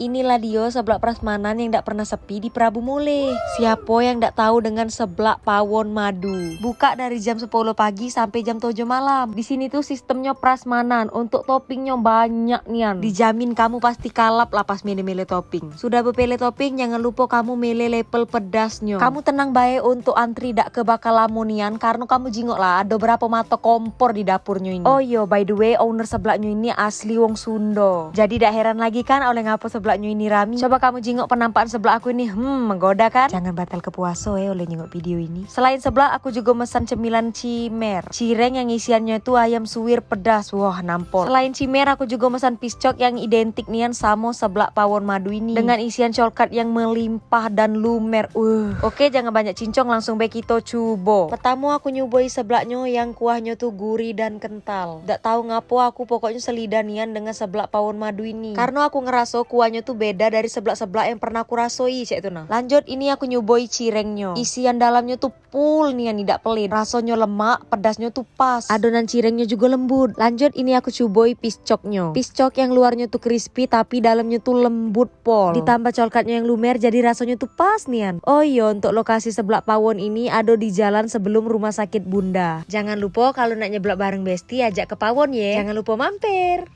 Inilah dia seblak prasmanan yang tidak pernah sepi di Prabu Mole. Siapa yang tidak tahu dengan seblak pawon madu? Buka dari jam 10 pagi sampai jam 7 malam. Di sini tuh sistemnya prasmanan, untuk toppingnya banyak nian. Dijamin kamu pasti kalap lah pas milih-milih topping. Sudah berpilih topping, jangan lupa kamu milih level pedasnya. Kamu tenang baik untuk antri dak kebakal lamunian karena kamu jingok lah ada berapa mata kompor di dapurnya ini. Oh yo, by the way, owner seblaknya ini asli wong Sunda. Jadi dak heran lagi kan oleh ngapa seblaknya ini rami. Coba kamu jingok penampakan seblak aku ini, menggoda kan? Jangan batal ke puasa oleh nyingok video ini. Selain seblak, aku juga mesan cemilan cimer, cireng yang isiannya itu ayam suwir pedas. Wah, nampol. Selain cimer, aku juga mesan piscok yang identik nian sama seblak pawon madu ini dengan isian coklat yang melimpah dan lumer. Oke, jangan banyak cincong, langsung baik kita coba. Pertama aku nyuboi seblaknya yang kuahnya tuh gurih dan kental. Nggak tahu ngapo aku pokoknya selidanian dengan seblak pawon madu ini. Karena aku ngerasa kuahnya tuh beda dari seblak-seblak yang pernah aku rasoi cek itu nah. Lanjut ini aku nyuboi cirengnya. Isian dalamnya tuh full nih, tidak pelit. Rasanya lemak, pedasnya tuh pas. Adonan cirengnya juga lembut. Lanjut ini aku cuboi piscoknya. Piscok yang luarnya tuh crispy tapi dalamnya tuh lembut pol. Ditambah coklatnya yang lumer jadi rasanya tuh pas nian. Oh iya, untuk lokasi seblak pawon ini ada di jalan sebelum rumah sakit Bunda. Jangan lupa kalau nak nyeblak bareng Besti ajak ke pawon ya. Jangan lupa mampir.